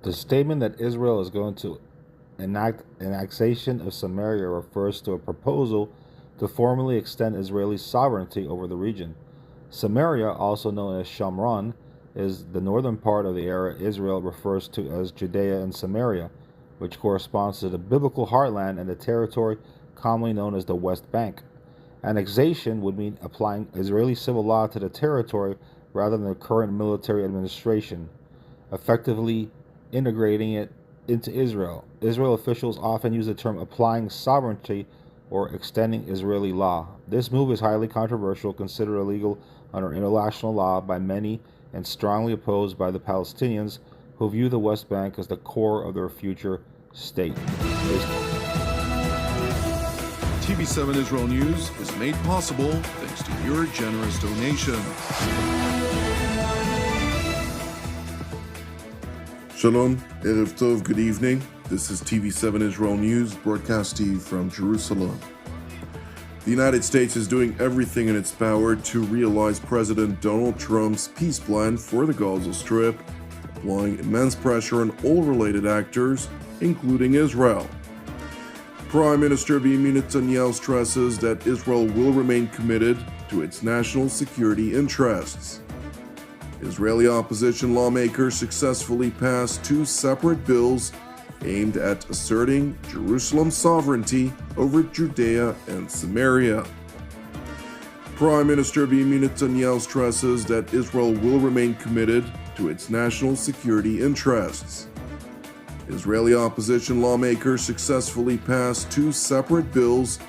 The statement that Israel is going to enact annexation of Samaria refers to a proposal to formally extend Israeli sovereignty over the region. Samaria, also known as Shamron, is the northern part of the area Israel refers to as Judea and Samaria, which corresponds to the biblical heartland and the territory commonly known as the West Bank. Annexation would mean applying Israeli civil law to the territory rather than the current military administration, effectively integrating it into Israel. Israel officials often use the term applying sovereignty or extending Israeli law. This move is highly controversial, considered illegal under international law by many, and strongly opposed by the Palestinians, who view the West Bank as the core of their future state. TV7 Israel News is made possible thanks to your generous donation. Shalom, Erev Tov, good evening. This is TV7 Israel News, broadcast to you from Jerusalem. The United States is doing everything in its power to realize President Donald Trump's peace plan for the Gaza Strip, applying immense pressure on all related actors, including Israel. Prime Minister Benjamin Netanyahu stresses that Israel will remain committed to its national security interests. Israeli opposition lawmakers successfully passed two separate bills aimed at asserting Jerusalem's sovereignty over Judea and Samaria. Prime Minister Benjamin Netanyahu stresses that Israel will remain committed to its national security interests. Israeli opposition lawmakers successfully passed two separate bills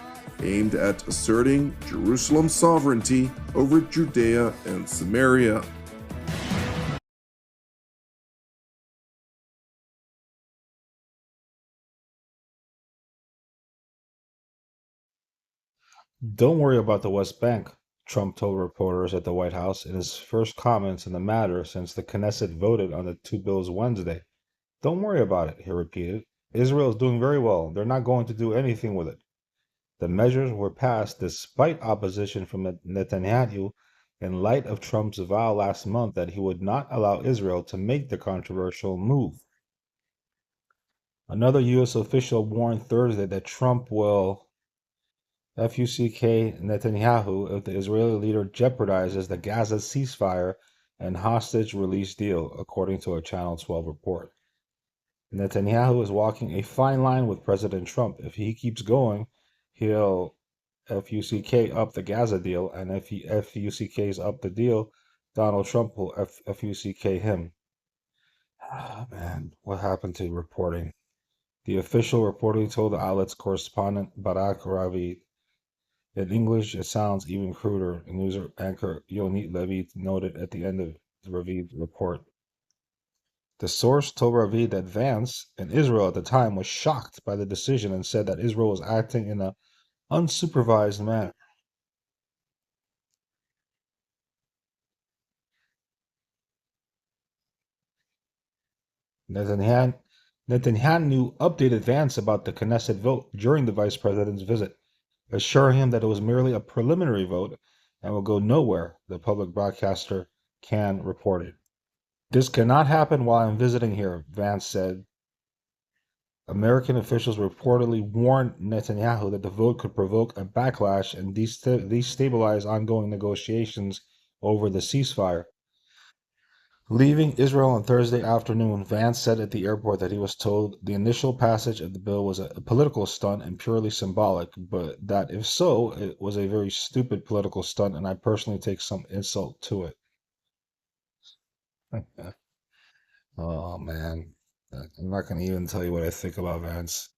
aimed at asserting Jerusalem's sovereignty over Judea and Samaria. Don't worry about the West Bank, Trump told reporters at the White House in his first comments in the matter since the Knesset voted on the two bills Wednesday. Don't worry about it, he repeated. Israel is doing very well. They're not going to do anything with it. The measures were passed despite opposition from Netanyahu in light of Trump's vow last month that he would not allow Israel to make the controversial move. Another U.S. official warned Thursday that Trump will FUCK Netanyahu if the Israeli leader jeopardizes the Gaza ceasefire and hostage release deal, according to a Channel 12 report. Netanyahu is walking a fine line with President Trump. If he keeps going, he'll FUCK up the Gaza deal, and if he FUCKs up the deal, Donald Trump will FUCK him. Ah, man, what happened to reporting? The official reportedly told the outlet's correspondent Barak Ravi. In English, it sounds even cruder, news anchor Yonit Levy noted at the end of the Ravi's report. The source told Ravi that Vance in Israel at the time was shocked by the decision and said that Israel was acting in an unsupervised manner. Netanyahu updated Vance about the Knesset vote during the vice president's visit, assuring him that it was merely a preliminary vote and will go nowhere, the public broadcaster Kan reported. This cannot happen while I'm visiting here, Vance said. American officials reportedly warned Netanyahu that the vote could provoke a backlash and destabilize ongoing negotiations over the ceasefire. Leaving Israel on Thursday afternoon, Vance said at the airport that he was told the initial passage of the bill was a political stunt and purely symbolic, but that if so, it was a very stupid political stunt, and I personally take some insult to it. Oh, man. I'm not going to even tell you what I think about Vance.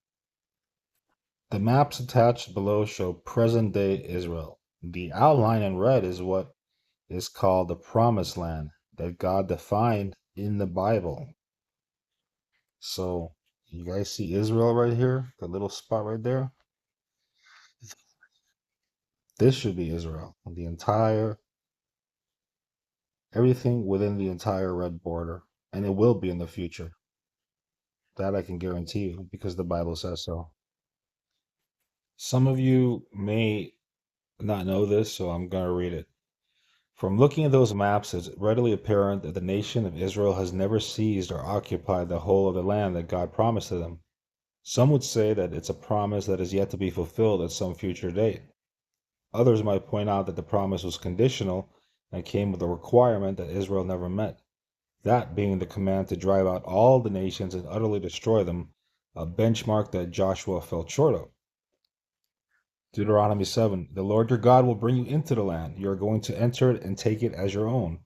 The maps attached below show present-day Israel. The outline in red is what is called the Promised Land that God defined in the Bible. So, you guys see Israel right here? The little spot right there? This should be Israel. Everything within the entire red border. And it will be in the future. That I can guarantee you because the Bible says so. Some of you may not know this, so I'm going to read it. From looking at those maps, it's readily apparent that the nation of Israel has never seized or occupied the whole of the land that God promised to them. Some would say that it's a promise that is yet to be fulfilled at some future date. Others might point out that the promise was conditional and came with a requirement that Israel never met, that being the command to drive out all the nations and utterly destroy them, a benchmark that Joshua fell short of. Deuteronomy 7, the Lord your God will bring you into the land. You are going to enter it and take it as your own.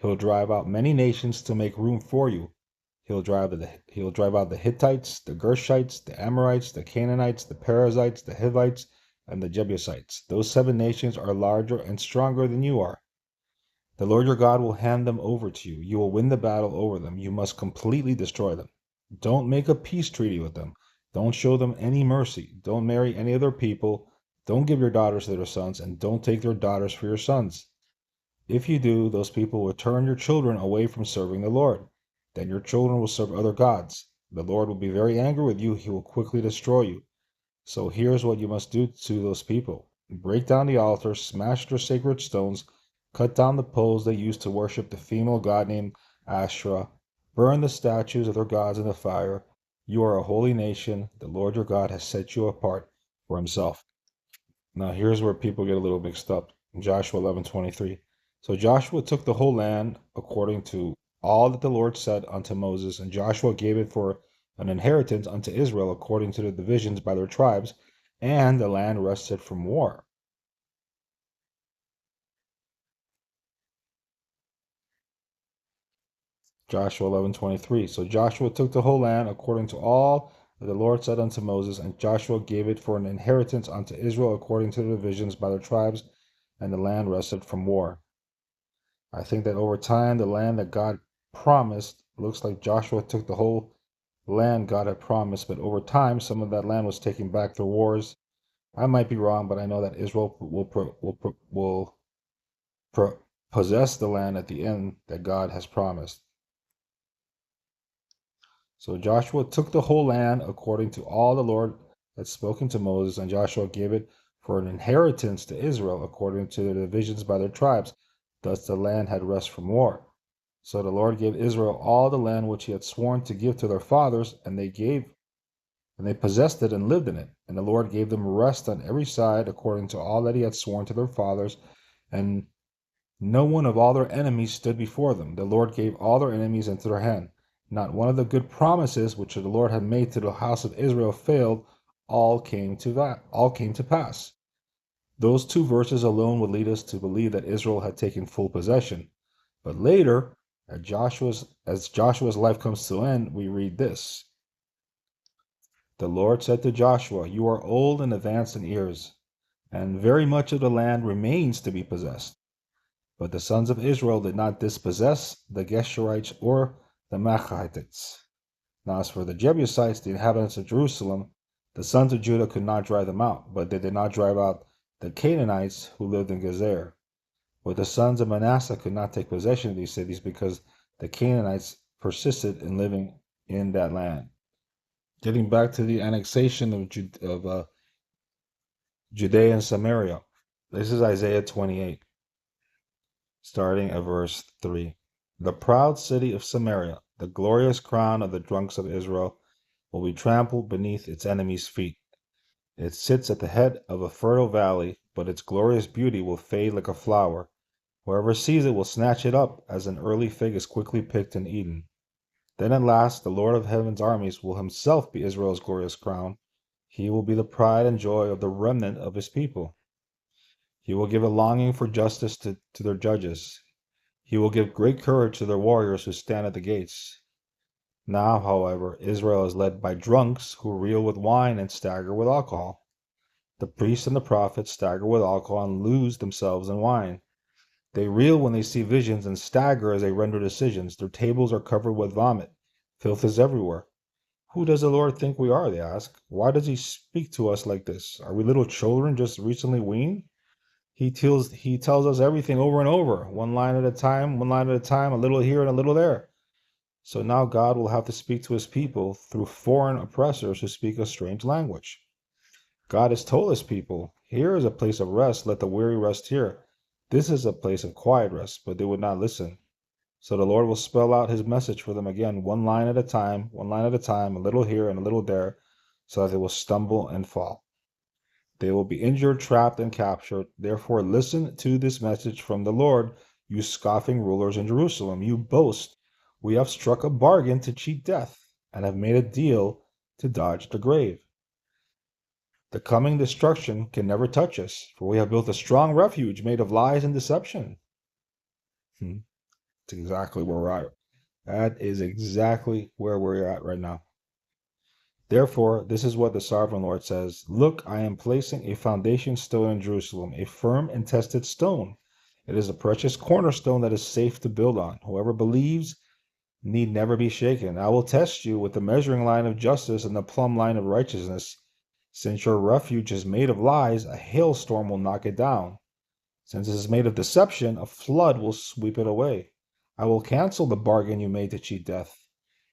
He'll drive out many nations to make room for you. He'll drive out the Hittites, the Gershites, the Amorites, the Canaanites, the Perizzites, the Hivites, and the Jebusites. Those 7 nations are larger and stronger than you are. The Lord your God will hand them over to you. You will win the battle over them. You must completely destroy them. Don't make a peace treaty with them. Don't show them any mercy. Don't marry any other people. Don't give your daughters to their sons, and don't take their daughters for your sons. If you do, those people will turn your children away from serving the Lord. Then your children will serve other gods. The Lord will be very angry with you. He will quickly destroy you. So here's what you must do to those people. Break down the altars, smash their sacred stones, cut down the poles they used to worship the female god named Asherah, burn the statues of their gods in the fire. You are a holy nation. The Lord your God has set you apart for himself. Now here's where people get a little mixed up. Joshua 11:23. So Joshua took the whole land according to all that the Lord said unto Moses, and Joshua gave it for an inheritance unto Israel according to the divisions by their tribes, and the land rested from war. Joshua 11:23. So Joshua took the whole land according to all that the Lord said unto Moses, and Joshua gave it for an inheritance unto Israel according to the divisions by their tribes, and the land rested from war. I think that over time, the land that God promised, looks like Joshua took the whole land God had promised, but over time, some of that land was taken back through wars. I might be wrong, but I know that Israel will possess the land at the end that God has promised. So Joshua took the whole land according to all the Lord had spoken to Moses, and Joshua gave it for an inheritance to Israel according to the divisions by their tribes. Thus the land had rest from war. So the Lord gave Israel all the land which he had sworn to give to their fathers, and they possessed it and lived in it. And the Lord gave them rest on every side according to all that he had sworn to their fathers, and no one of all their enemies stood before them. The Lord gave all their enemies into their hand. Not one of the good promises which the Lord had made to the house of Israel failed. All came to pass. Those 2 verses alone would lead us to believe that Israel had taken full possession. But later, as Joshua's life comes to an end, we read this. The Lord said to Joshua, you are old and advanced in years, and very much of the land remains to be possessed. But the sons of Israel did not dispossess the Geshurites or the Machahites. Now as for the Jebusites, the inhabitants of Jerusalem, the sons of Judah could not drive them out, but they did not drive out the Canaanites who lived in Gezer. But the sons of Manasseh could not take possession of these cities because the Canaanites persisted in living in that land. Getting back to the annexation of Judea and Samaria. This is Isaiah 28, starting at verse 3. The proud city of Samaria, the glorious crown of the drunks of Israel, will be trampled beneath its enemies' feet. It sits at the head of a fertile valley, but its glorious beauty will fade like a flower. Whoever sees it will snatch it up as an early fig is quickly picked and eaten. Then at last the Lord of heaven's armies will himself be Israel's glorious crown. He will be the pride and joy of the remnant of his people. He will give a longing for justice to their judges. He will give great courage to their warriors who stand at the gates. Now, however, Israel is led by drunks who reel with wine and stagger with alcohol. The priests and the prophets stagger with alcohol and lose themselves in wine. They reel when they see visions and stagger as they render decisions. Their tables are covered with vomit. Filth is everywhere. Who does the Lord think we are, they ask. Why does he speak to us like this? Are we little children just recently weaned? He tells us everything over and over, one line at a time, a little here and a little there. So now God will have to speak to his people through foreign oppressors who speak a strange language. God has told his people, here is a place of rest, let the weary rest here. This is a place of quiet rest, but they would not listen. So the Lord will spell out his message for them again, one line at a time, one line at a time, a little here and a little there, so that they will stumble and fall. They will be injured, trapped, and captured. Therefore, listen to this message from the Lord, you scoffing rulers in Jerusalem. You boast, we have struck a bargain to cheat death, and have made a deal to dodge the grave. The coming destruction can never touch us, for we have built a strong refuge made of lies and deception. That's exactly where we're at. That is exactly where we're at right now. Therefore, this is what the sovereign Lord says: Look, I am placing a foundation stone in Jerusalem, a firm and tested stone. It is a precious cornerstone that is safe to build on. Whoever believes need never be shaken. I will test you with the measuring line of justice and the plumb line of righteousness. Since your refuge is made of lies, a hailstorm will knock it down. Since it is made of deception, a flood will sweep it away. I will cancel the bargain you made to cheat death,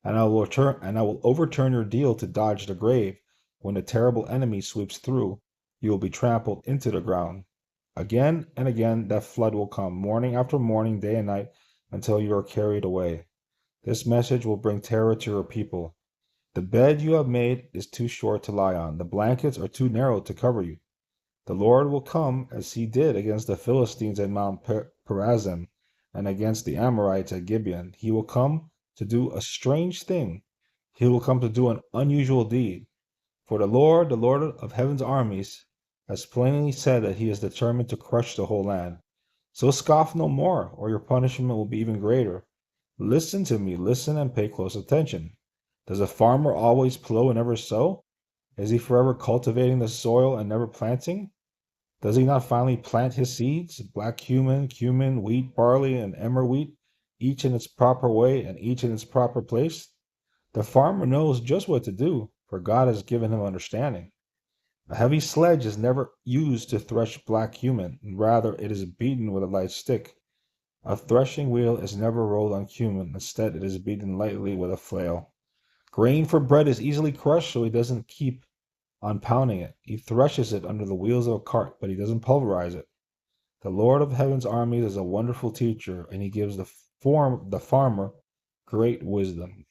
and I will overturn your deal to dodge the grave. When the terrible enemy sweeps through, you will be trampled into the ground. Again and again that flood will come, morning after morning, day and night, until you are carried away. This message will bring terror to your people. The bed you have made is too short to lie on. The blankets are too narrow to cover you. The Lord will come as he did against the Philistines at Mount Perazim and against the Amorites at Gibeon. He will come to do a strange thing. He will come to do an unusual deed. For the Lord of heaven's armies, has plainly said that he is determined to crush the whole land. So scoff no more, or your punishment will be even greater. Listen to me, listen and pay close attention. Does a farmer always plow and never sow? Is he forever cultivating the soil and never planting? Does he not finally plant his seeds, black cumin, wheat, barley, and emmer wheat, each in its proper way and each in its proper place? The farmer knows just what to do, for God has given him understanding. A heavy sledge is never used to thresh black cumin, rather it is beaten with a light stick. A threshing wheel is never rolled on cumin, instead it is beaten lightly with a flail. Grain for bread is easily crushed, so he doesn't keep on pounding it. He threshes it under the wheels of a cart, but he doesn't pulverize it. The Lord of heaven's armies is a wonderful teacher, and he gives the farmer great wisdom.